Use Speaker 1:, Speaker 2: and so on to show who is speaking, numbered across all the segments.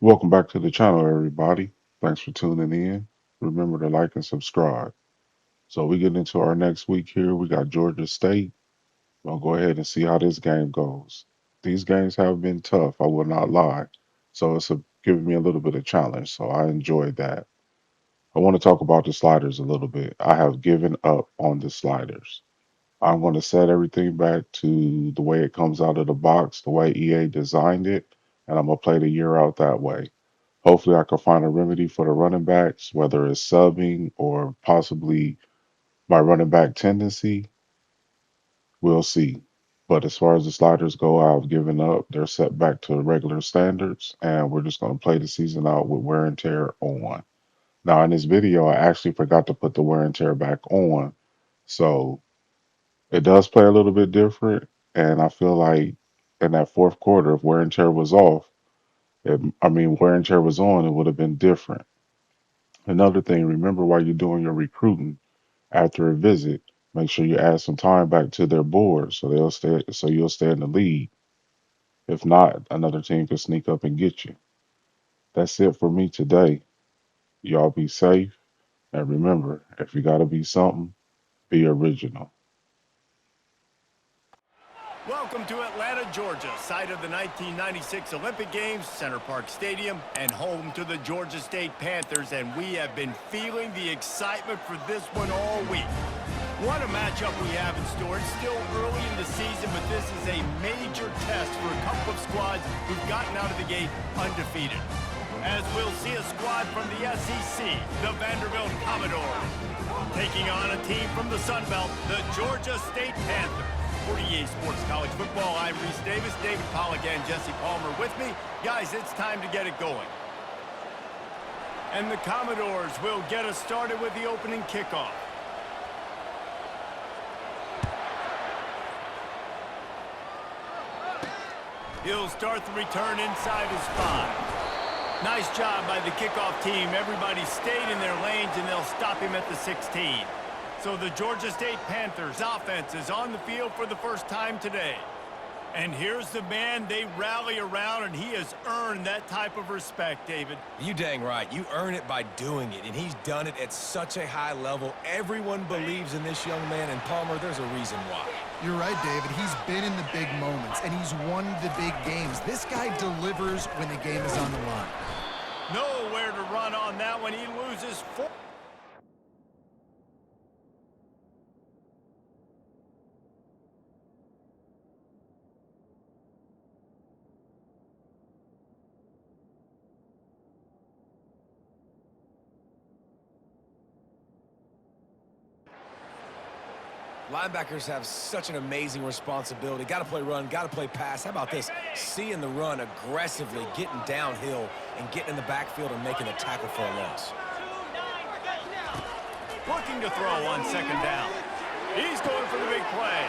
Speaker 1: Welcome back to the channel, everybody. Thanks for tuning in. Remember to like and subscribe. So we get into our next week here. We got Georgia State. We'll go ahead and see how this game goes. These games have been tough, I will not lie. So giving me a little bit of challenge. So I enjoyed that. I want to talk about the sliders a little bit. I have given up on the sliders. I'm going to set everything back to the way it comes out of the box, the way EA designed it, and I'm going to play the year out that way. Hopefully, I can find a remedy for the running backs, whether it's subbing or possibly my running back tendency. We'll see. But as far as the sliders go, I've given up. They're set back to regular standards, and we're just going to play the season out with wear and tear on. Now, in this video, I actually forgot to put the wear and tear back on. So it does play a little bit different. And I feel like in that fourth quarter, if wear and tear was off, wear and tear was on, it would have been different. Another thing, remember while you're doing your recruiting after a visit, make sure you add some time back to their board so you'll stay in the lead. If not, another team could sneak up and get you. That's it for me today. Y'all be safe and remember, if you gotta be something, be original.
Speaker 2: Welcome to Atlanta, Georgia, site of the 1996 Olympic Games, Center Park Stadium, and home to the Georgia State Panthers, and we have been feeling the excitement for this one all week. What a matchup we have in store. It's still early in the season, but this is a major test for a couple of squads who've gotten out of the gate undefeated. As we'll see a squad from the SEC, the Vanderbilt Commodores, taking on a team from the Sun Belt, the Georgia State Panthers. For EA Sports College Football, I'm Reese Davis, David Pollack, and Jesse Palmer with me. Guys, it's time to get it going. And the Commodores will get us started with the opening kickoff. He'll start the return inside his 5. Nice job by the kickoff team. Everybody stayed in their lanes, and they'll stop him at the 16. So the Georgia State Panthers offense is on the field for the first time today. And here's the man they rally around, and he has earned that type of respect, David.
Speaker 3: You dang right. You earn it by doing it, and he's done it at such a high level. Everyone believes in this young man, and Palmer, there's a reason why.
Speaker 4: You're right, David. He's been in the big moments, and he's won the big games. This guy delivers when the game is on the line.
Speaker 2: Nowhere to run on that one. He loses 4.
Speaker 3: Linebackers have such an amazing responsibility. Got to play run, got to play pass. How about this? Seeing the run aggressively, getting downhill, and getting in the backfield and making a tackle for a loss.
Speaker 2: Looking to throw on second down. He's going for the big play.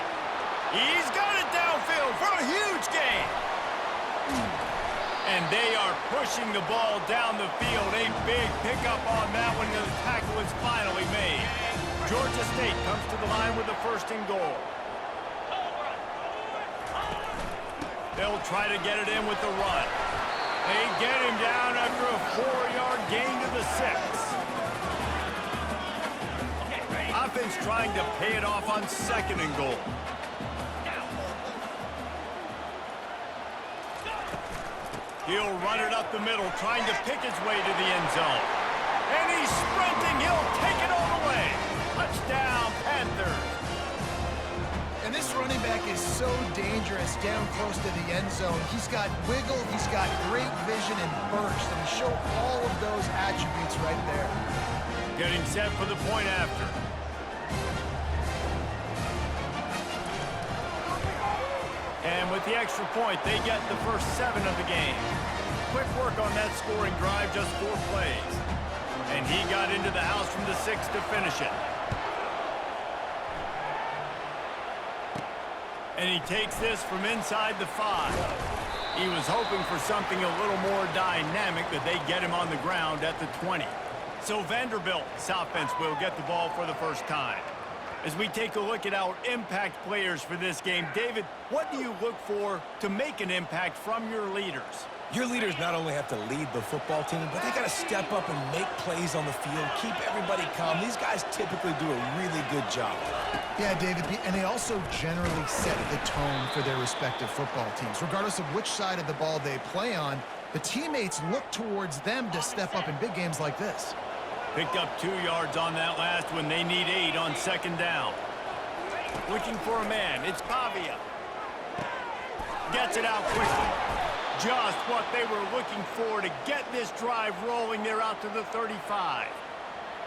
Speaker 2: He's got it downfield for a huge gain. And they are pushing the ball down the field. A big pickup on that one, and the tackle is finally made. Georgia State comes to the line with the first and goal. They'll try to get it in with the run. They get him down after a 4-yard gain to the 6. Offense trying to pay it off on second and goal. He'll run it up the middle, trying to pick his way to the end zone. And he's sprinting. He'll take it all the way. Touchdown, Panthers.
Speaker 4: And this running back is so dangerous down close to the end zone. He's got wiggle, he's got great vision and burst, and he showed all of those attributes right there.
Speaker 2: Getting set for the point after. And with the extra point, they get the first 7 of the game. Quick work on that scoring drive, just 4 plays. And he got into the house from the 6 to finish it. And he takes this from inside the 5. He was hoping for something a little more dynamic, but they get him on the ground at the 20. So Vanderbilt's offense will get the ball for the first time. As we take a look at our impact players for this game, David, what do you look for to make an impact from your leaders?
Speaker 3: Your leaders not only have to lead the football team, but they got to step up and make plays on the field, keep everybody calm. These guys typically do a really good job.
Speaker 4: Yeah, David, and they also generally set the tone for their respective football teams. Regardless of which side of the ball they play on, the teammates look towards them to step up in big games like this.
Speaker 2: Picked up 2 yards on that last one. They need 8 on second down. Looking for a man. It's Pavia. Gets it out quickly. Just what they were looking for to get this drive rolling. They're out to the 35.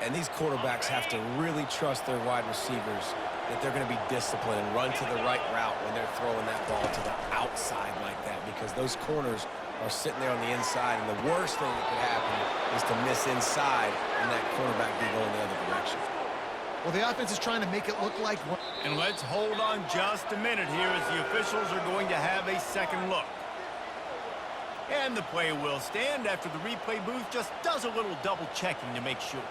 Speaker 3: And these quarterbacks have to really trust their wide receivers that they're going to be disciplined and run to the right route when they're throwing that ball to the outside like that, because those corners are sitting there on the inside, and the worst thing that could happen is to miss inside and that quarterback be going the other direction.
Speaker 4: Well, the offense is trying to make it look like...
Speaker 2: And let's hold on just a minute here as the officials are going to have a second look. And the play will stand after the replay booth just does a little double checking to make sure.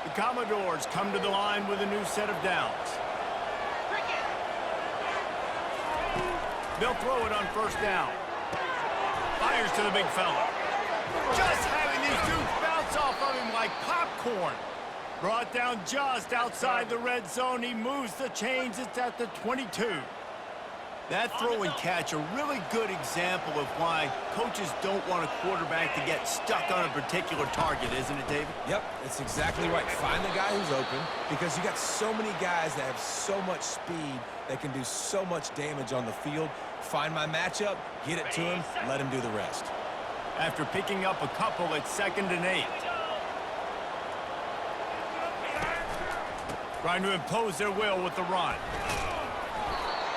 Speaker 2: The Commodores come to the line with a new set of downs. They'll throw it on first down. Fires to the big fella. Just having these dudes bounce off of him like popcorn. Brought down just outside the red zone. He moves the chains. It's at the 22. That throw and catch, a really good example of why coaches don't want a quarterback to get stuck on a particular target, isn't it, David?
Speaker 3: Yep, it's exactly right. Find the guy who's open, because you got so many guys that have so much speed that can do so much damage on the field. Find my matchup, get it to him, let him do the rest.
Speaker 2: After picking up a couple at 2nd and 8. Trying to impose their will with the run.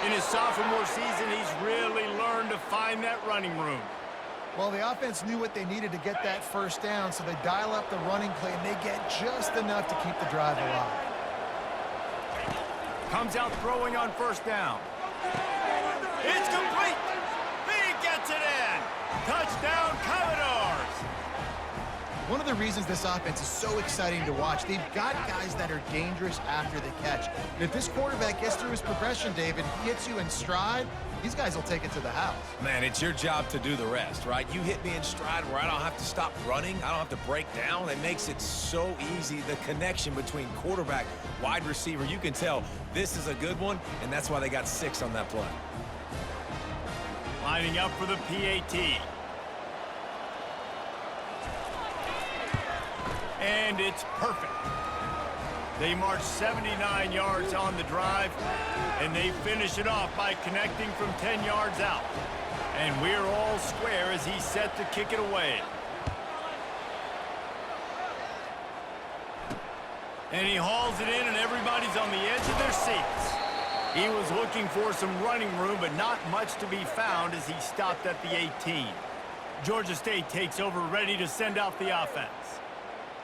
Speaker 2: In his sophomore season, he's really learned to find that running room.
Speaker 4: Well, the offense knew what they needed to get that first down, so they dial up the running play, and they get just enough to keep the drive alive.
Speaker 2: Comes out throwing on first down. It's complete. He gets it in. Touchdown, Commodores.
Speaker 4: One of the reasons this offense is so exciting to watch, they've got guys that are dangerous after the catch. And if this quarterback gets through his progression, David, he hits you in stride, these guys will take it to the house.
Speaker 3: Man, it's your job to do the rest, right? You hit me in stride where I don't have to stop running. I don't have to break down. It makes it so easy. The connection between quarterback, wide receiver, you can tell this is a good one, and that's why they got 6 on that play.
Speaker 2: Lining up for the PAT. And it's perfect. They march 79 yards on the drive, and they finish it off by connecting from 10 yards out. And we're all square as he's set to kick it away. And he hauls it in, and everybody's on the edge of their seats. He was looking for some running room, but not much to be found as he stopped at the 18. Georgia State takes over, ready to send out the offense.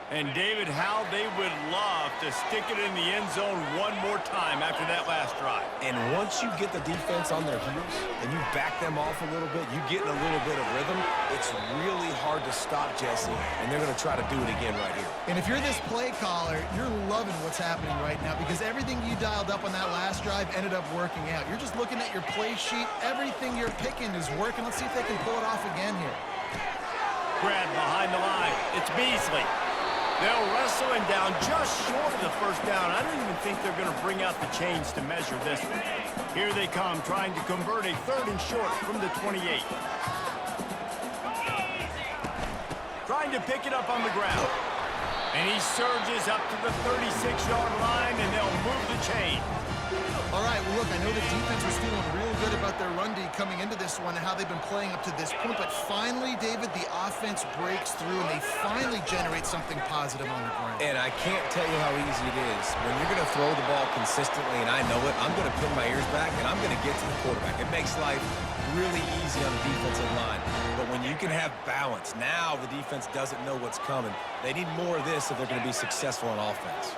Speaker 2: And, David, how they would love to stick it in the end zone one more time after that last drive.
Speaker 3: And once you get the defense on their heels and you back them off a little bit, you get in a little bit of rhythm, it's really hard to stop Jesse, and they're going to try to do it again right here.
Speaker 4: And if you're this play caller, you're loving what's happening right now, because everything you dialed up on that last drive ended up working out. You're just looking at your play sheet. Everything you're picking is working. Let's see if they can pull it off again here.
Speaker 2: Grab behind the line. It's Beasley. They'll wrestle him down just short of the first down. I don't even think they're going to bring out the chains to measure this one. Here they come, trying to convert a 3rd and short from the 28. Trying to pick it up on the ground. And he surges up to the 36-yard line, and they'll move the chain.
Speaker 4: All right, well, look, I know the defense was feeling real good about their run D coming into this one and how they've been playing up to this point, but finally, David, the offense breaks through and they finally generate something positive on the ground.
Speaker 3: And I can't tell you how easy it is. When you're going to throw the ball consistently, and I know it, I'm going to pin my ears back, and I'm going to get to the quarterback. It makes life really easy on the defensive line. But when you can have balance, now the defense doesn't know what's coming. They need more of this if they're going to be successful on offense.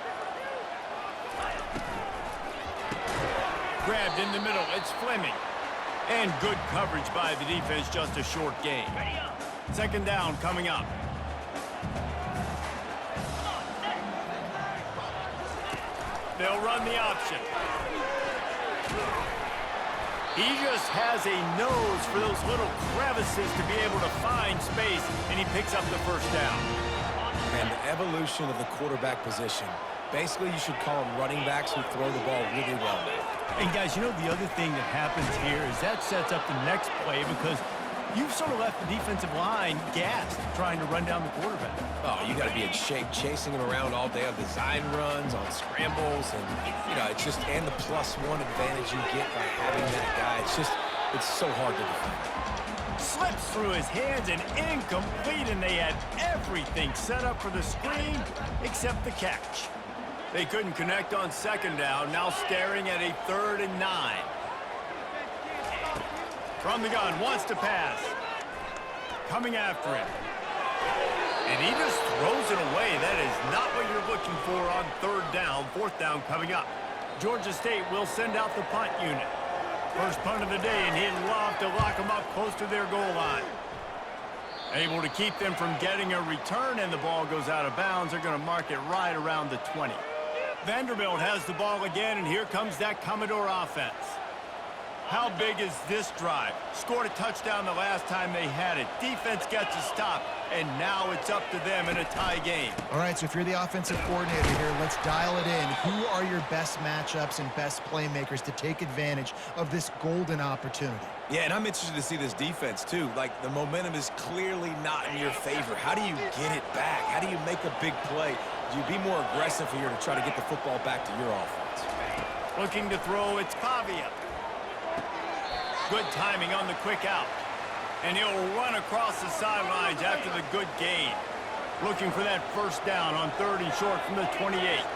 Speaker 2: Grabbed in the middle, it's Fleming. And good coverage by the defense, just a short gain. 2nd down coming up. They'll run the option. He just has a nose for those little crevices to be able to find space, and he picks up the first down.
Speaker 3: And the evolution of the quarterback position. Basically, you should call them running backs who throw the ball really well.
Speaker 2: And guys, you know the other thing that happens here is that sets up the next play because you've sort of left the defensive line gassed trying to run down the quarterback.
Speaker 3: Oh, you got to be in shape chasing him around all day on design runs, on scrambles, and, you know, it's just, and the +1 advantage you get by having that guy. It's so hard to defend.
Speaker 2: Slips through his hands and incomplete, and they had everything set up for the screen except the catch. They couldn't connect on second down, now staring at a 3rd and 9. From the gun, wants to pass. Coming after him. And he just throws it away. That is not what you're looking for on 3rd down. 4th down coming up. Georgia State will send out the punt unit. First punt of the day, and he'd love to lock them up close to their goal line. Able to keep them from getting a return, and the ball goes out of bounds. They're going to mark it right around the 20. Vanderbilt has the ball again, and here comes that Commodore offense. How big is this drive? Scored a touchdown the last time they had it. Defense gets a stop, and now it's up to them in a tie game.
Speaker 4: All right, so if you're the offensive coordinator here, let's dial it in. Who are your best matchups and best playmakers to take advantage of this golden opportunity?
Speaker 3: Yeah, and I'm interested to see this defense, too. Like, the momentum is clearly not in your favor. How do you get it back? How do you make a big play? Do you be more aggressive here to try to get the football back to your offense?
Speaker 2: Looking to throw, it's Pavia. Good timing on the quick out. And he'll run across the sidelines after the good gain. Looking for that first down on 3rd and short from the 28.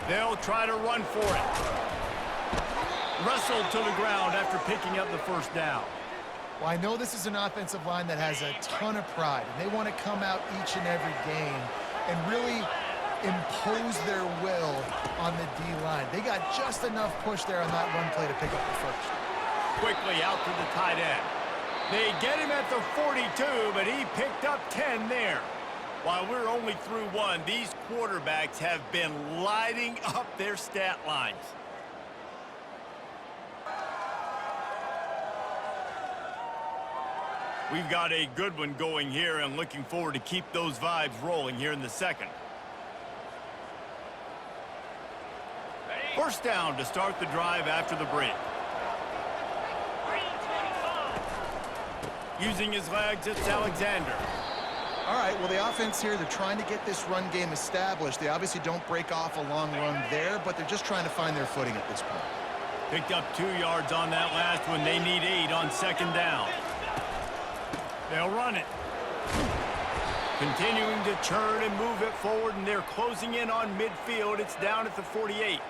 Speaker 2: They'll try to run for it. Wrestled to the ground after picking up the first down.
Speaker 4: Well, I know this is an offensive line that has a ton of pride, and they want to come out each and every game and really impose their will on the D-line. They got just enough push there on that run play to pick up the first.
Speaker 2: Quickly out to the tight end. They get him at the 42, but he picked up 10 there. While we're only through 1, these quarterbacks have been lighting up their stat lines. We've got a good one going here and looking forward to keep those vibes rolling here in the second. First down to start the drive after the break. Using his legs, it's Alexander.
Speaker 4: All right, well, the offense here, they're trying to get this run game established. They obviously don't break off a long run there, but they're just trying to find their footing at this point.
Speaker 2: Picked up 2 yards on that last one. They need 8 on second down. They'll run it. Continuing to churn and move it forward, and they're closing in on midfield. It's down at the 48.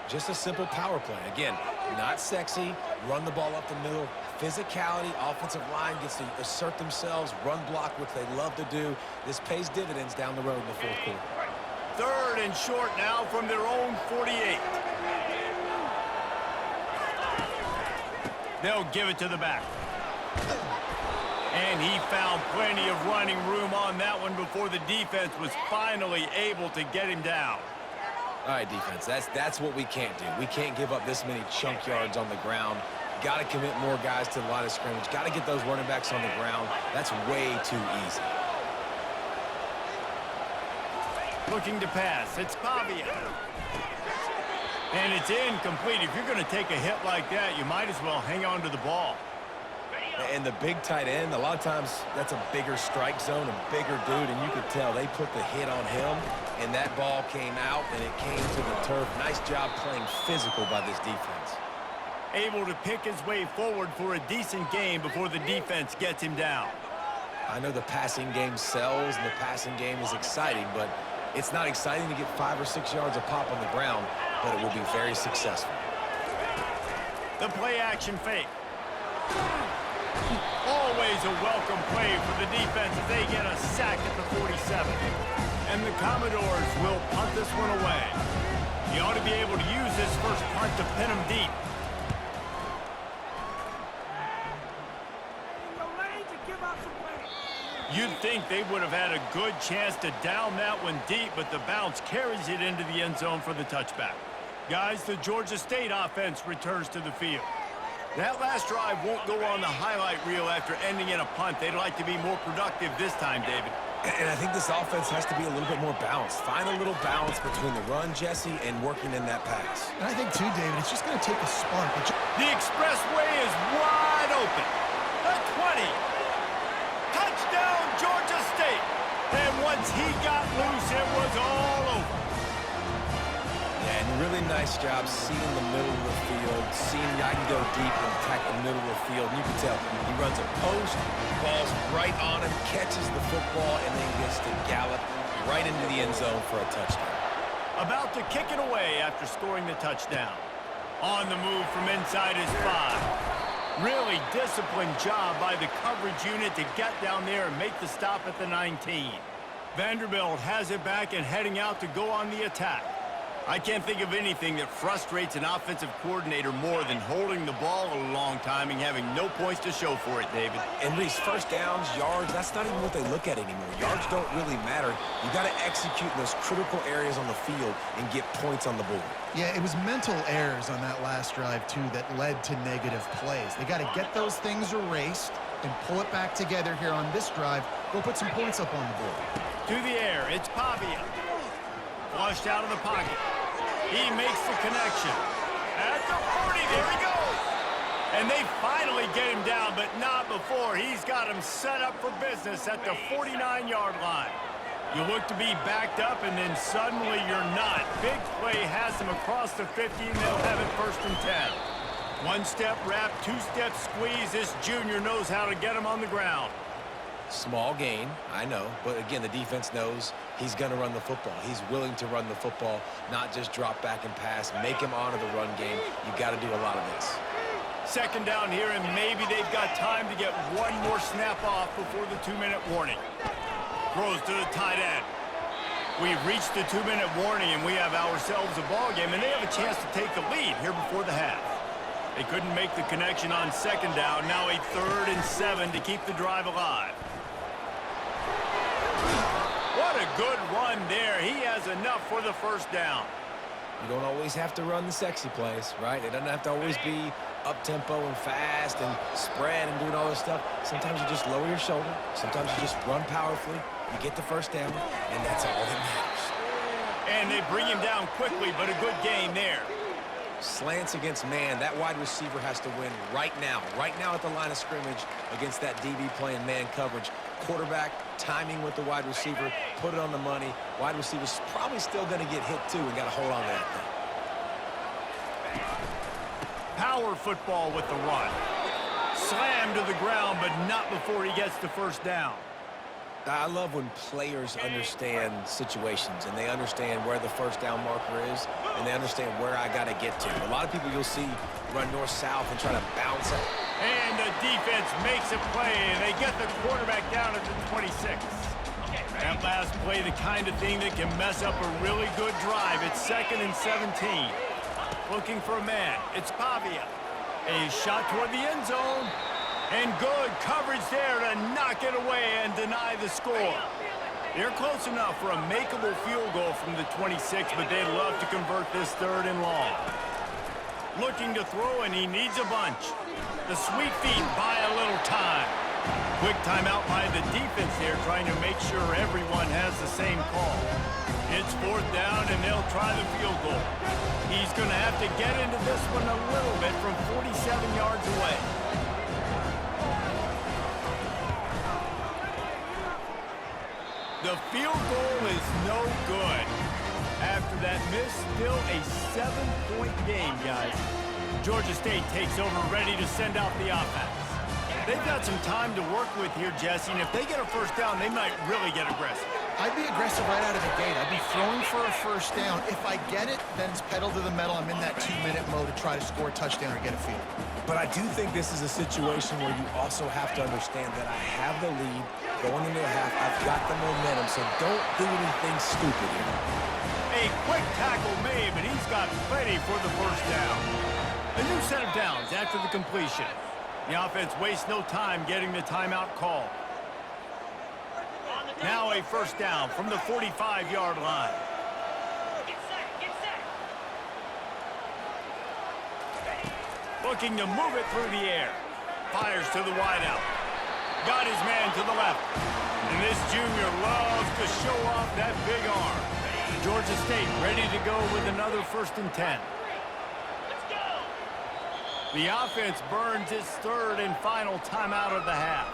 Speaker 3: Just a simple power play. Again, not sexy, run the ball up the middle. Physicality, offensive line gets to assert themselves, run block, which they love to do. This pays dividends down the road in the 4th quarter.
Speaker 2: 3rd and short now from their own 48. They'll give it to the back. And he found plenty of running room on that one before the defense was finally able to get him down.
Speaker 3: All right, defense, that's what we can't do. We can't give up this many chunk yards on the ground. Got to commit more guys to the line of scrimmage. Got to get those running backs on the ground. That's way too easy.
Speaker 2: Looking to pass. It's Pavia. And it's incomplete. If you're going to take a hit like that, you might as well hang on to the ball.
Speaker 3: And the big tight end, a lot of times that's a bigger strike zone, a bigger dude, and you could tell they put the hit on him, and that ball came out, and it came to the turf. Nice job playing physical by this defense.
Speaker 2: Able to pick his way forward for a decent game before the defense gets him down.
Speaker 3: I know the passing game sells, and the passing game is exciting, but it's not exciting to get 5 or 6 yards a pop on the ground, but it will be very successful.
Speaker 2: The play action fake. Always a welcome play for the defense as they get a sack at the 47. And the Commodores will punt this one away. You ought to be able to use this first punt to pin them deep. You'd think they would have had a good chance to down that one deep, but the bounce carries it into the end zone for the touchback. Guys, the Georgia State offense returns to the field. That last drive won't go on the highlight reel after ending in a punt. They'd like to be more productive this time, David.
Speaker 3: And I think this offense has to be a little bit more balanced. Find a little balance between the run, Jesse, and working in that pass.
Speaker 4: And I think, too, David, it's just going to take a spark.
Speaker 2: The expressway is wide open. The 20. Touchdown, Georgia State. And once he got loose, it was all over.
Speaker 3: And really nice job seeing the middle of the field, seeing I can go deep and attack the middle of the field. And you can tell he runs a post, ball's right on him, catches the football, and then gets to gallop right into the end zone for a touchdown.
Speaker 2: About to kick it away after scoring the touchdown. On the move from inside his 5. Really disciplined job by the coverage unit to get down there and make the stop at the 19. Vanderbilt has it back and heading out to go on the attack. I can't think of anything that frustrates an offensive coordinator more than holding the ball a long time and having no points to show for it, David.
Speaker 3: And these first downs, yards, that's not even what they look at anymore. Yards don't really matter. You got to execute in those critical areas on the field and get points on the board.
Speaker 4: Yeah, it was mental errors on that last drive, too, that led to negative plays. They got to get those things erased and pull it back together here on this drive. Go put some points up on the board.
Speaker 2: To the air, it's Pavia. Flushed out of the pocket. He makes the connection. At the 40, there he goes. And they finally get him down, but not before. He's got him set up for business at the 49-yard line. You look to be backed up, and then suddenly you're not. Big play has him across the 50, and they'll have it 1st and 10. One-step wrap, two-step squeeze. This junior knows how to get him on the ground.
Speaker 3: Small gain, I know, but again, the defense knows he's going to run the football. He's willing to run the football, not just drop back and pass, make him honor the run game. You got to do a lot of this.
Speaker 2: 2nd down here, and maybe they've got time to get one more snap off before the 2-minute warning. Throws to the tight end. We've reached the 2-minute warning, and we have ourselves a ball game, and they have a chance to take the lead here before the half. They couldn't make the connection on 2nd down. Now a 3rd and 7 to keep the drive alive. What a good run there. He has enough for the 1st down.
Speaker 3: You don't always have to run the sexy plays, right? It doesn't have to always be up-tempo and fast and spread and doing all this stuff. Sometimes you just lower your shoulder. Sometimes you just run powerfully. You get the 1st down, and that's all that matters.
Speaker 2: And they bring him down quickly, but a good game there.
Speaker 3: Slants against man. That wide receiver has to win right now at the line of scrimmage against that DB playing man coverage. Quarterback, timing with the wide receiver, put it on the money. Wide receiver's probably still going to get hit too and got to hold on to that thing.
Speaker 2: Power football with the run. Slammed to the ground, but not before he gets the 1st down.
Speaker 3: I love when players understand situations and they understand where the 1st down marker is and they understand where I got to get to. A lot of people you'll see run north-south and try to bounce it.
Speaker 2: And the defense makes a play, and they get the quarterback down at the 26. That last play, the kind of thing that can mess up a really good drive. It's 2nd and 17. Looking for a man. It's Pavia. A shot toward the end zone. And good coverage there to knock it away and deny the score. They're close enough for a makeable field goal from the 26, but they'd love to convert this 3rd and long. Looking to throw, and he needs a bunch. The sweet feet buy a little time. Quick timeout by the defense there, trying to make sure everyone has the same call. It's 4th down, and they'll try the field goal. He's going to have to get into this one a little bit from 47 yards away. The field goal is no good. After that miss, still a 7-point game, guys. Georgia State takes over, ready to send out the offense. They've got some time to work with here, Jesse, and if they get a 1st down, they might really get aggressive.
Speaker 4: I'd be aggressive right out of the gate. I'd be throwing for a 1st down. If I get it, then it's pedal to the metal. I'm in that 2-minute mode to try to score a touchdown or get a field.
Speaker 3: But I do think this is a situation where you also have to understand that I have the lead going into the half. I've got the momentum, so don't do anything stupid here.
Speaker 2: A quick tackle made, but he's got plenty for the 1st down. A new set of downs after the completion. The offense wastes no time getting the timeout called. Now a 1st down from the 45-yard line. Looking to move it through the air. Fires to the wideout. Got his man to the left. And this junior loves to show off that big arm. Georgia State ready to go with another 1st and 10. The offense burns its 3rd and final timeout of the half.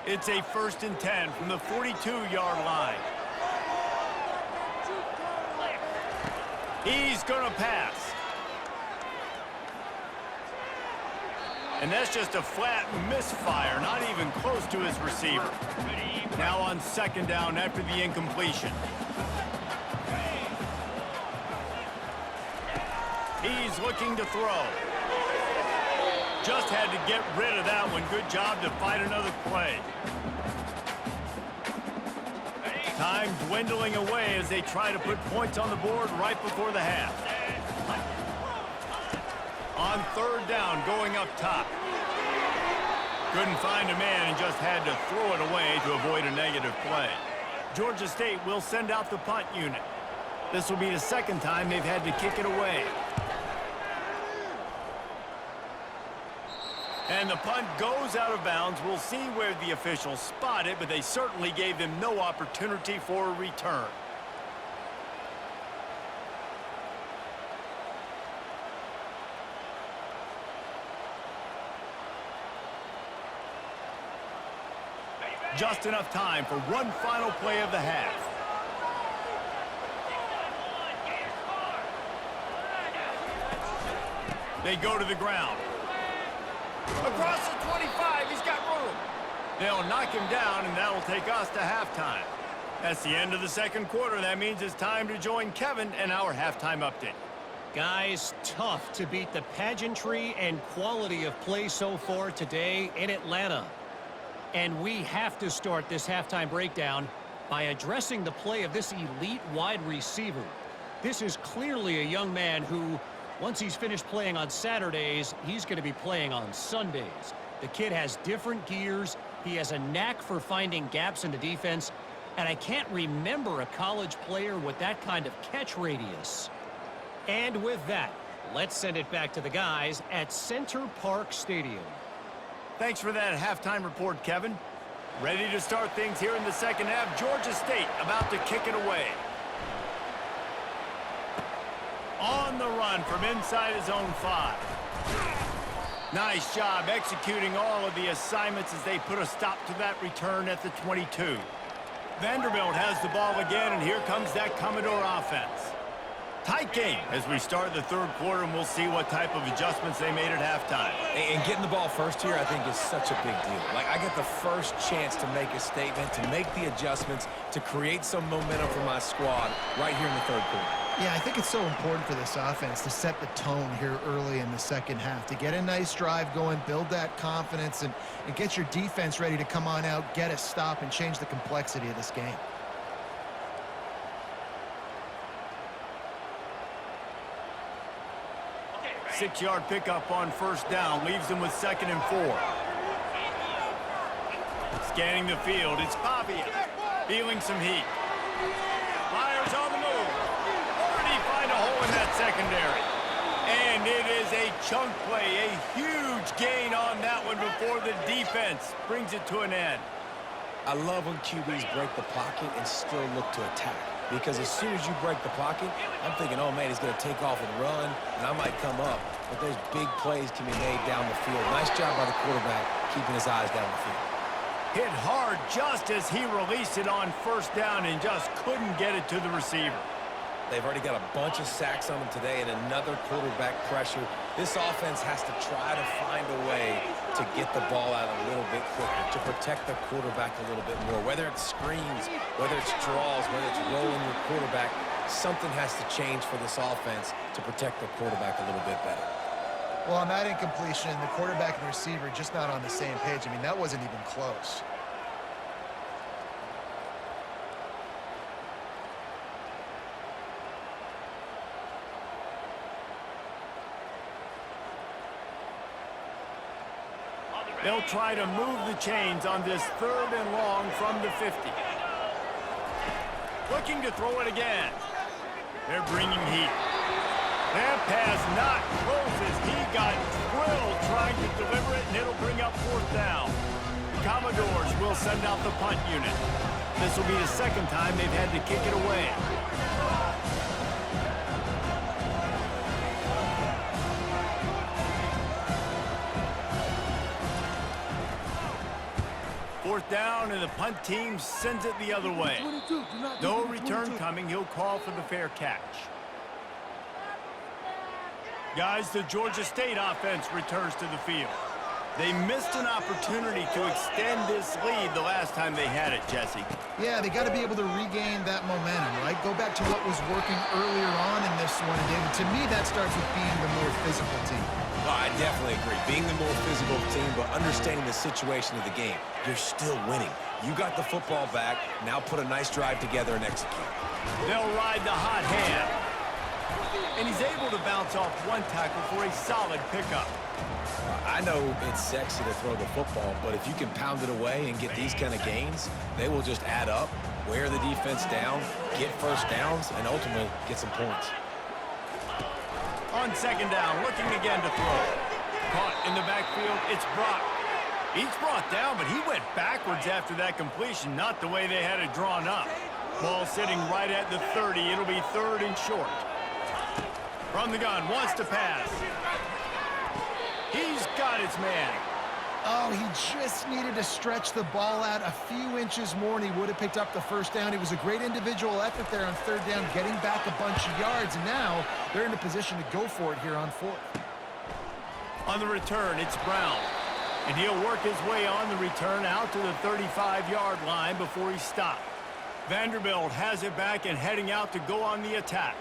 Speaker 2: It's a 1st and 10 from the 42-yard line. He's going to pass. And that's just a flat misfire, not even close to his receiver. Now on 2nd down after the incompletion. He's looking to throw. Just had to get rid of that one. Good job to fight another play. Time dwindling away as they try to put points on the board right before the half. On 3rd down, going up top. Couldn't find a man and just had to throw it away to avoid a negative play. Georgia State will send out the punt unit. This will be the 2nd time they've had to kick it away. And the punt goes out of bounds. We'll see where the officials spot it, but they certainly gave them no opportunity for a return. Just enough time for one final play of the half. They go to the ground. Across the 25, he's got room. They'll knock him down, and that'll take us to halftime. That's the end of the 2nd quarter. That means it's time to join Kevin and our halftime update.
Speaker 5: Guys, tough to beat the pageantry and quality of play so far today in Atlanta. And we have to start this halftime breakdown by addressing the play of this elite wide receiver. This is clearly a young man who, once he's finished playing on Saturdays, he's going to be playing on Sundays. The kid has different gears. He has a knack for finding gaps in the defense. And I can't remember a college player with that kind of catch radius. And with that, let's send it back to the guys at Center Park Stadium.
Speaker 2: Thanks for that halftime report, Kevin. Ready to start things here in the 2nd half. Georgia State about to kick it away. On the run from inside his own 5. Nice job executing all of the assignments as they put a stop to that return at the 22. Vanderbilt has the ball again, and here comes that Commodore offense. Tight game as we start the 3rd quarter, and we'll see what type of adjustments they made at halftime.
Speaker 3: And getting the ball first here, I think, is such a big deal. Like, I get the first chance to make a statement, to make the adjustments, to create some momentum for my squad right here in the 3rd quarter.
Speaker 4: Yeah, I think it's so important for this offense to set the tone here early in the 2nd half, to get a nice drive going, build that confidence, and get your defense ready to come on out, get a stop, and change the complexity of this game.
Speaker 2: Six-yard pickup on 1st down, leaves them with 2nd and 4. Scanning the field, it's Pavia, feeling some heat. Fires on the move. Already find a hole in that secondary. And it is a chunk play, a huge gain on that one before the defense brings it to an end.
Speaker 3: I love when QBs break the pocket and still look to attack. Because as soon as you break the pocket, I'm thinking, oh, man, he's going to take off and run, and I might come up. But those big plays can be made down the field. Nice job by the quarterback keeping his eyes down the field.
Speaker 2: Hit hard just as he released it on 1st down and just couldn't get it to the receiver.
Speaker 3: They've already got a bunch of sacks on them today and another quarterback pressure. This offense has to try to find a way to get the ball out a little bit quicker, to protect the quarterback a little bit more. Whether it's screens, whether it's draws, whether it's rolling your quarterback, something has to change for this offense to protect the quarterback a little bit better.
Speaker 4: Well, on that incompletion, the quarterback and the receiver just not on the same page. I mean, that wasn't even close.
Speaker 2: They'll try to move the chains on this 3rd and long from the 50. Looking to throw it again. They're bringing heat. That pass not close as he got drilled trying to deliver it, and it'll bring up 4th down. The Commodores will send out the punt unit. This will be the second time they've had to kick it away. Fourth down, and the punt team sends it the other way. No return coming. He'll call for the fair catch. Guys, the Georgia State offense returns to the field. They missed an opportunity to extend this lead the last time they had it, Jesse.
Speaker 4: Yeah, they got to be able to regain that momentum, right? Go back to what was working earlier on in this one, and David, to me, that starts with being the more physical team.
Speaker 3: Oh, I definitely agree. Being the more physical team, but understanding the situation of the game. You're still winning. You got the football back. Now put a nice drive together and execute.
Speaker 2: They'll ride the hot hand. And he's able to bounce off one tackle for a solid pickup.
Speaker 3: I know it's sexy to throw the football, but if you can pound it away and get these kind of gains, they will just add up, wear the defense down, get first downs, and ultimately get some points.
Speaker 2: On 2nd down, looking again to throw. Caught in the backfield, it's Brock. He's brought down, but he went backwards after that completion, not the way they had it drawn up. Ball sitting right at the 30. It'll be 3rd and short. From the gun, wants to pass. He's got his man.
Speaker 4: Oh, he just needed to stretch the ball out a few inches more, and he would have picked up the first down. It was a great individual effort there on 3rd down, getting back a bunch of yards, and now they're in a position to go for it here on 4th.
Speaker 2: On the return, it's Brown. And he'll work his way on the return out to the 35-yard line before he's stopped. Vanderbilt has it back and heading out to go on the attack.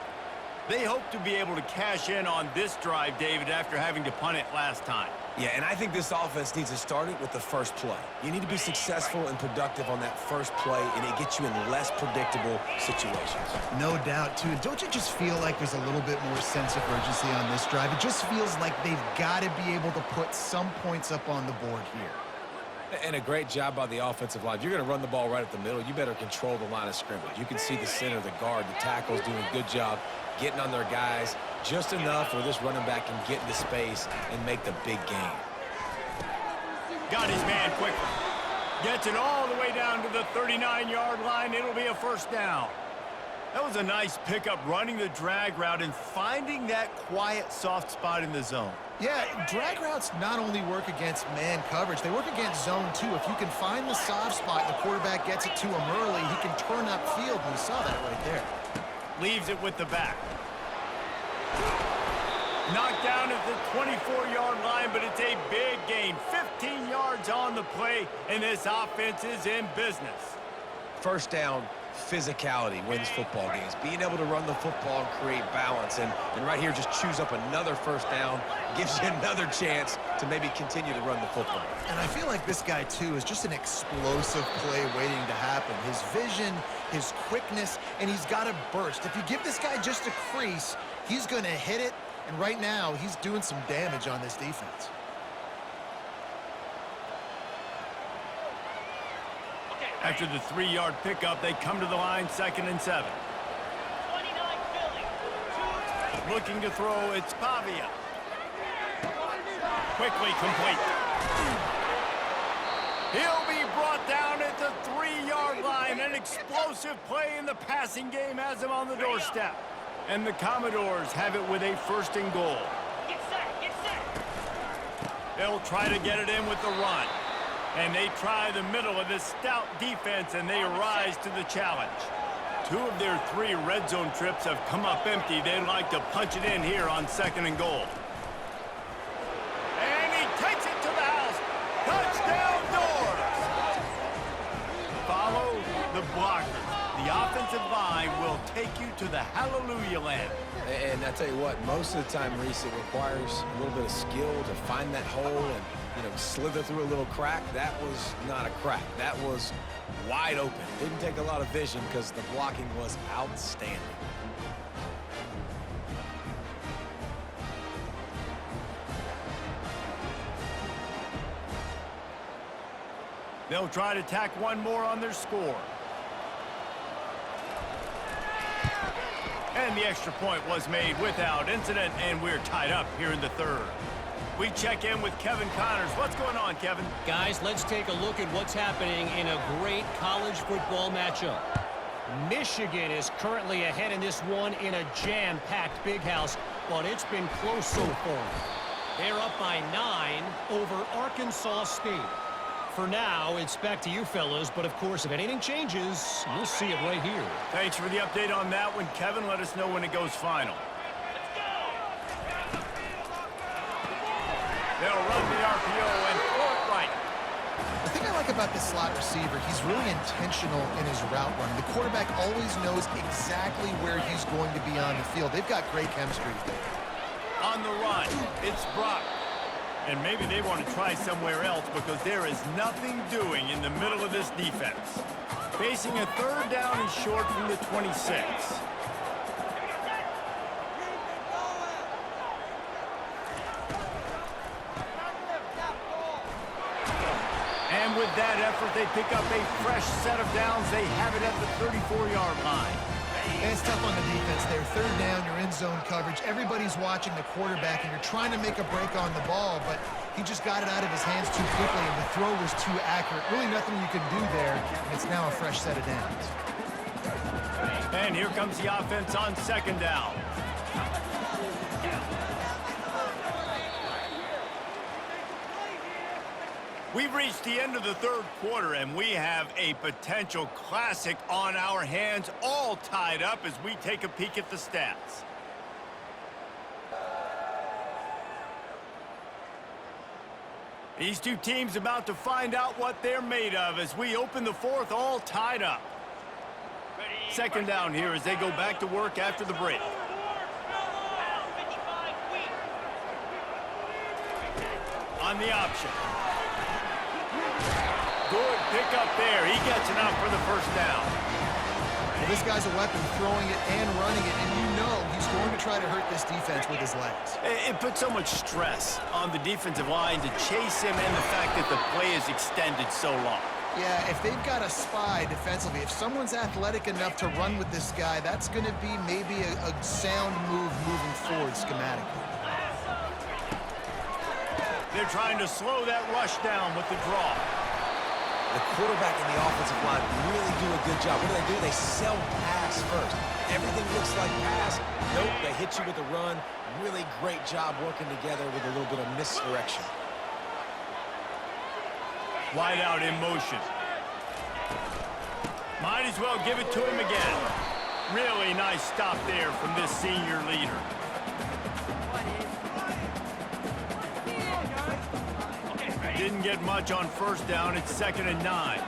Speaker 2: They hope to be able to cash in on this drive, David, after having to punt it last time.
Speaker 3: Yeah, and I think this offense needs to start it with the first play. You need to be successful and productive on that first play, and it gets you in less predictable situations.
Speaker 4: No doubt, too. Don't you just feel like there's a little bit more sense of urgency on this drive? It just feels like they've got to be able to put some points up on the board here.
Speaker 3: And a great job by the offensive line. If you're going to run the ball right at the middle, you better control the line of scrimmage. You can see the center, the guard, the tackles doing a good job getting on their guys just enough where this running back can get into space and make the big gain.
Speaker 2: Got his man quickly. Gets it all the way down to the 39-yard line. It'll be a 1st down. That was a nice pickup, running the drag route and finding that quiet, soft spot in the zone.
Speaker 4: Yeah, drag routes not only work against man coverage, they work against zone too. If you can find the soft spot and the quarterback gets it to him early, he can turn upfield, and we saw that right there.
Speaker 2: Leaves it with the back. Knocked down at the 24-yard line, but it's a big gain. 15 yards on the play, and this offense is in business.
Speaker 3: First down, physicality wins football games. Being able to run the football and create balance. And right here, just choose up another first down, gives you another chance to maybe continue to run the football.
Speaker 4: And I feel like this guy, too, is just an explosive play waiting to happen. His vision, his quickness, and he's got a burst. If you give this guy just a crease, he's going to hit it. And right now, he's doing some damage on this defense.
Speaker 2: After the 3-yard pickup, they come to the line, 2nd and 7. Looking to throw, it's Pavia. Quickly complete. He'll be brought down at the 3-yard line. An explosive play in the passing game has him on the doorstep. And the Commodores have it with a 1st and goal. They'll try to get it in with the run. And they try the middle of this stout defense, and they rise to the challenge. 2 of their 3 red zone trips have come up empty. They'd like to punch it in here on 2nd and goal. And he takes it to the house. Touchdown, Doors! Follow the blockers. The offensive line will take you to the hallelujah land.
Speaker 3: And I tell you what, most of the time, Reese, it requires a little bit of skill to find that hole and, slither through a little crack. That was not a crack. That was wide open. Didn't take a lot of vision because the blocking was outstanding.
Speaker 2: They'll try to tack one more on their score. And the extra point was made without incident, and we're tied up here in the third. We check in with Kevin Connors. What's going on, Kevin?
Speaker 5: Guys, let's take a look at what's happening in a great college football matchup. Michigan is currently ahead in this one in a jam-packed big house, but it's been close so far. They're up by 9 over Arkansas State. For now, it's back to you fellas, but of course, if anything changes, you'll see it right here.
Speaker 2: Thanks for the update on that one, Kevin. Let us know when it goes final. They'll run the RPO and throw it right.
Speaker 4: The thing I like about this slot receiver, he's really intentional in his route running. The quarterback always knows exactly where he's going to be on the field. They've got great chemistry together.
Speaker 2: On the run, it's Brock. And maybe they want to try somewhere else because there is nothing doing in the middle of this defense. Facing a third down and short from the 26. And with that effort, they pick up a fresh set of downs. They have it at the 34-yard line.
Speaker 4: And it's tough on the defense there. Third down, you're in zone coverage. Everybody's watching the quarterback, and you're trying to make a break on the ball, but he just got it out of his hands too quickly, and the throw was too accurate. Really nothing you can do there, and it's now a fresh set of downs.
Speaker 2: And here comes the offense on second down. We've reached the end of the third quarter, and we have a potential classic on our hands, all tied up as we take a peek at the stats. These two teams about to find out what they're made of as we open the fourth, all tied up. Second down here as they go back to work after the break. On the option. Good pick up there. He gets enough for the first down.
Speaker 4: Well, this guy's a weapon, throwing it and running it, and you know he's going to try to hurt this defense with his legs.
Speaker 2: It puts so much stress on the defensive line to chase him and the fact that the play is extended so long.
Speaker 4: Yeah, if they've got a spy defensively, if someone's athletic enough to run with this guy, that's going to be maybe a sound move moving forward schematically.
Speaker 2: They're trying to slow that rush down with the draw.
Speaker 3: The quarterback and the offensive line really do a good job. What do? They sell pass first. Everything looks like pass. Nope, they hit you with a run. Really great job working together with a little bit of misdirection.
Speaker 2: Wide out in motion. Might as well give it to him again. Really nice stop there from this senior leader. Didn't get much on first down. It's 2nd and 9.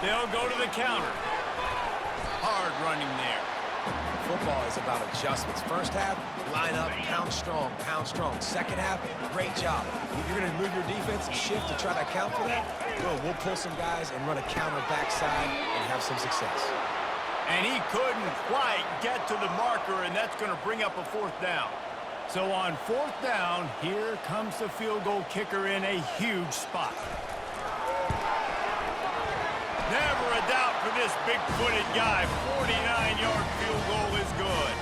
Speaker 2: They'll go to the counter. Hard running there.
Speaker 3: Football is about adjustments. First half, line up, pound strong, pound strong. Second half, great job. If you're going to move your defense and shift to try to account for that, we'll pull some guys and run a counter backside and have some success.
Speaker 2: And he couldn't quite get to the marker, and that's going to bring up a fourth down. So on fourth down, here comes the field goal kicker in a huge spot. Never a doubt for this big-footed guy. 49-yard field goal is good.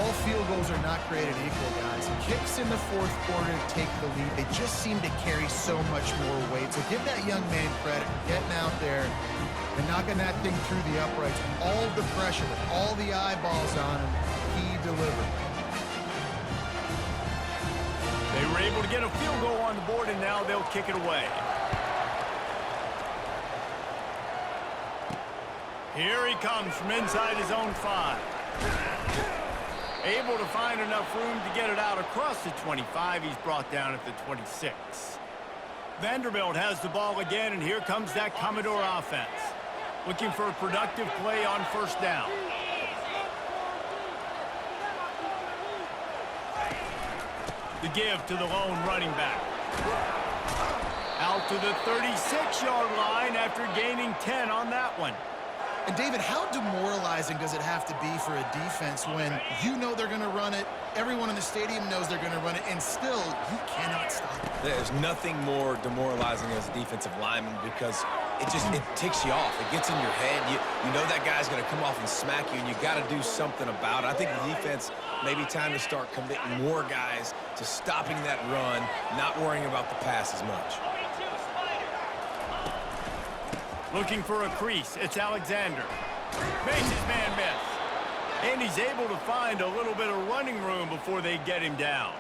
Speaker 4: All field goals are not created equal, guys. Kicks in the fourth quarter take the lead. They just seem to carry so much more weight. So give that young man credit for getting out there and knocking that thing through the uprights. All of the pressure, with all the eyeballs on him, he delivered.
Speaker 2: They were able to get a field goal on the board, and now they'll kick it away. Here he comes from inside his own 5. Able to find enough room to get it out across the 25. He's brought down at the 26. Vanderbilt has the ball again, and here comes that Commodore offense. Looking for a productive play on first down. The give to the lone running back. Out to the 36-yard line after gaining 10 on that one.
Speaker 4: And, David, how demoralizing does it have to be for a defense when you know they're going to run it, everyone in the stadium knows they're going to run it, and still you cannot stop it?
Speaker 3: There's nothing more demoralizing as a defensive lineman because it ticks you off. It gets in your head. You know that guy's going to come off and smack you, and you got to do something about it. I think the defense, maybe time to start committing more guys to stopping that run, not worrying about the pass as much.
Speaker 2: Looking for a crease. It's Alexander. Makes his man miss. And he's able to find a little bit of running room before they get him down.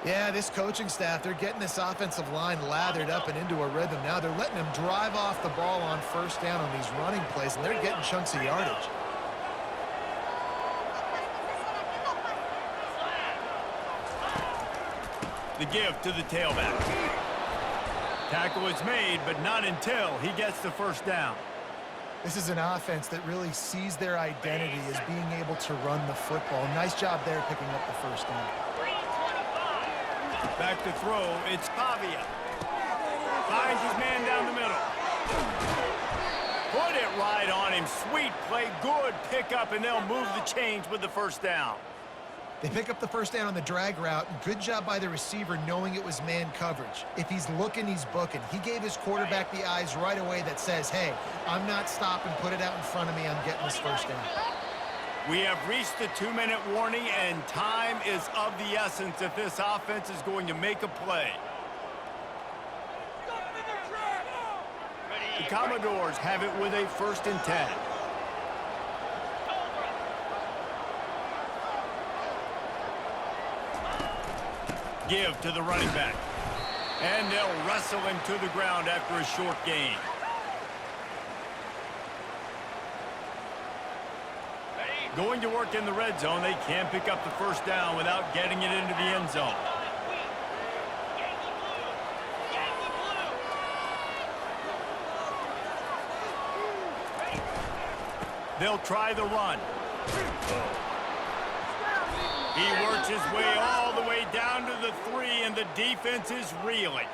Speaker 4: Yeah, this coaching staff, they're getting this offensive line lathered up and into a rhythm. Now they're letting them drive off the ball on first down on these running plays, and they're getting chunks of yardage.
Speaker 2: The give to the tailback. Tackle is made, but not until he gets the first down.
Speaker 4: This is an offense that really sees their identity as being able to run the football. Nice job there picking up the first down.
Speaker 2: Back to throw, it's Pavia. Finds his man down the middle. Put it right on him. Sweet play, good pickup, and they'll move the chains with the first down.
Speaker 4: They pick up the first down on the drag route. Good job by the receiver knowing it was man coverage. If he's looking, he's booking. He gave his quarterback the eyes right away that says, hey, I'm not stopping. Put it out in front of me. I'm getting this first down.
Speaker 2: We have reached the 2-minute warning, and time is of the essence if this offense is going to make a play. The Commodores have it with a 1st and 10. Give to the running back. And they'll wrestle him to the ground after a short gain. Going to work in the red zone, they can't pick up the first down without getting it into the end zone. They'll try the run. He works his way all the way down to the 3, and the defense is reeling.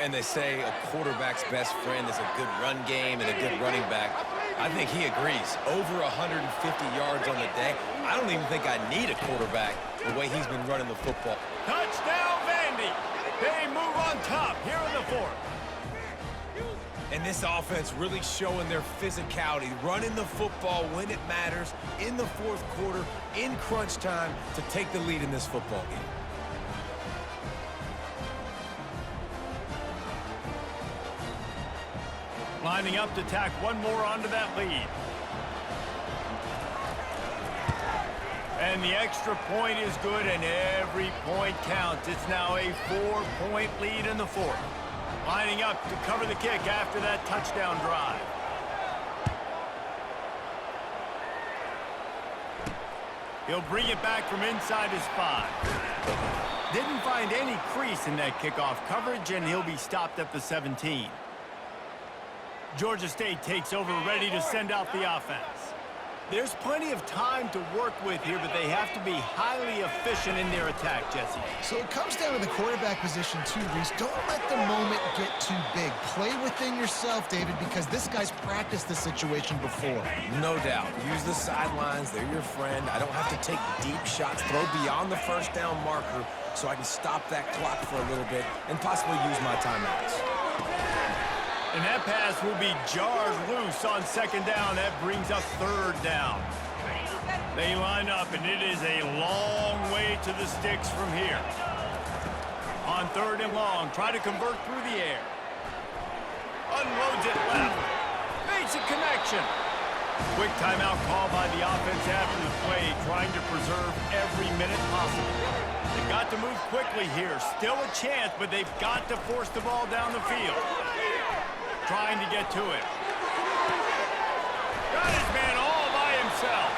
Speaker 3: And they say a quarterback's best friend is a good run game and a good running back. I think he agrees. Over 150 yards on the day. I don't even think I need a quarterback the way he's been running the football.
Speaker 2: Touchdown, Vandy. They move on top here in the 4th.
Speaker 3: And this offense really showing their physicality, running the football when it matters, in the 4th quarter, in crunch time, to take the lead in this football game.
Speaker 2: Lining up to tack one more onto that lead. And the extra point is good, and every point counts. It's now a 4-point lead in the 4th. Lining up to cover the kick after that touchdown drive. He'll bring it back from inside his 5. Didn't find any crease in that kickoff coverage, and he'll be stopped at the 17. Georgia State takes over, ready to send out the offense. There's plenty of time to work with here, but they have to be highly efficient in their attack, Jesse.
Speaker 4: So it comes down to the quarterback position too, Reese. Don't let the moment get too big. Play within yourself, David, because this guy's practiced this situation before.
Speaker 3: No doubt. Use the sidelines. They're your friend. I don't have to take deep shots. Throw beyond the first down marker so I can stop that clock for a little bit and possibly use my timeouts.
Speaker 2: And that pass will be jarred loose on 2nd down. That brings up 3rd down. They line up, and it is a long way to the sticks from here. On 3rd and long, try to convert through the air. Unloads it left. Makes a connection. Quick timeout call by the offense after the play, trying to preserve every minute possible. They've got to move quickly here. Still a chance, but they've got to force the ball down the field. Trying to get to it. Got his man all by himself.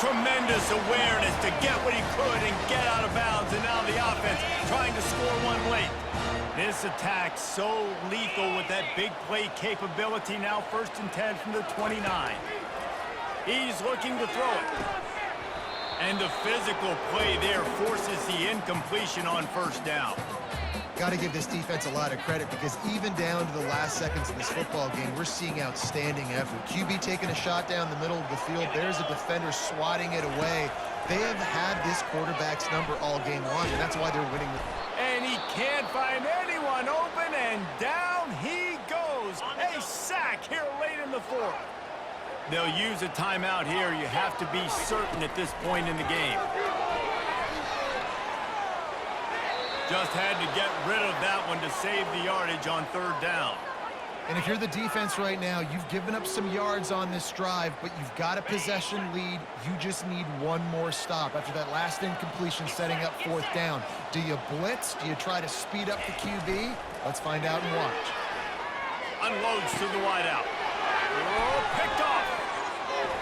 Speaker 2: Tremendous awareness to get what he could and get out of bounds. And now the offense trying to score one late. This attack so lethal with that big play capability. Now 1st and 10 from the 29. He's looking to throw it. And the physical play there forces the incompletion on 1st down.
Speaker 4: Got to give this defense a lot of credit because even down to the last seconds of this football game, we're seeing outstanding effort. QB taking a shot down the middle of the field. There's a defender swatting it away. They have had this quarterback's number all game long, and that's why they're winning.
Speaker 2: And he can't find anyone open, and down he goes. A the fourth. They'll use a timeout here. You have to be certain at this point in the game. Just had to get rid of that one to save the yardage on third down.
Speaker 4: And if you're the defense right now, you've given up some yards on this drive, but you've got a possession lead. You just need one more stop after that last incompletion setting up fourth down. Do you blitz? Do you try to speed up the QB? Let's find out and watch.
Speaker 2: Unloads to the wideout. Oh, picked off.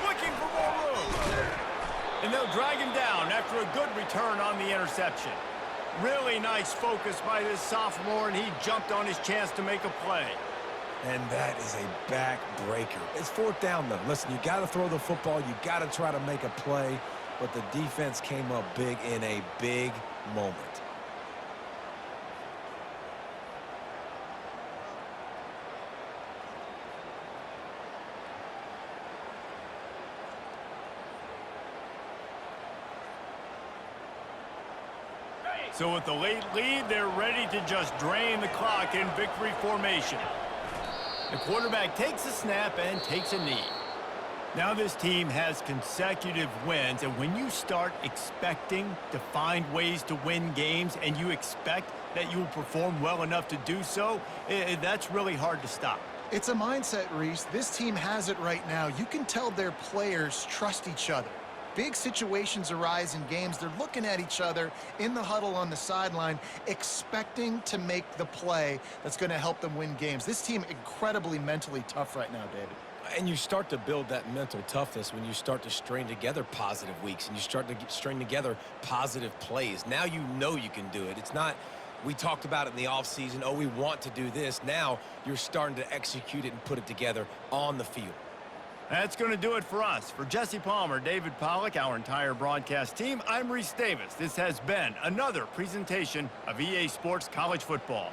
Speaker 2: Looking for more room. And they'll drag him down after a good return on the interception. Really nice focus by this sophomore, and he jumped on his chance to make a play.
Speaker 3: And that is a backbreaker. It's fourth down, though. Listen, you got to throw the football. You got to try to make a play. But the defense came up big in a big moment.
Speaker 2: So with the late lead, they're ready to just drain the clock in victory formation. The quarterback takes a snap and takes a knee. Now this team has consecutive wins, and when you start expecting to find ways to win games and you expect that you will perform well enough to do so, that's really hard to stop.
Speaker 4: It's a mindset, Reese. This team has it right now. You can tell their players trust each other. Big situations arise in games. They're looking at each other in the huddle on the sideline, expecting to make the play that's going to help them win games. This team incredibly mentally tough right now, David.
Speaker 3: And you start to build that mental toughness when you start to string together positive weeks and you start to string together positive plays. Now you know you can do it. It's not, we talked about it in the offseason, oh, we want to do this. Now you're starting to execute it and put it together on the field.
Speaker 2: That's going to do it for us. For Jesse Palmer, David Pollack, our entire broadcast team, I'm Reese Davis. This has been another presentation of EA Sports College Football.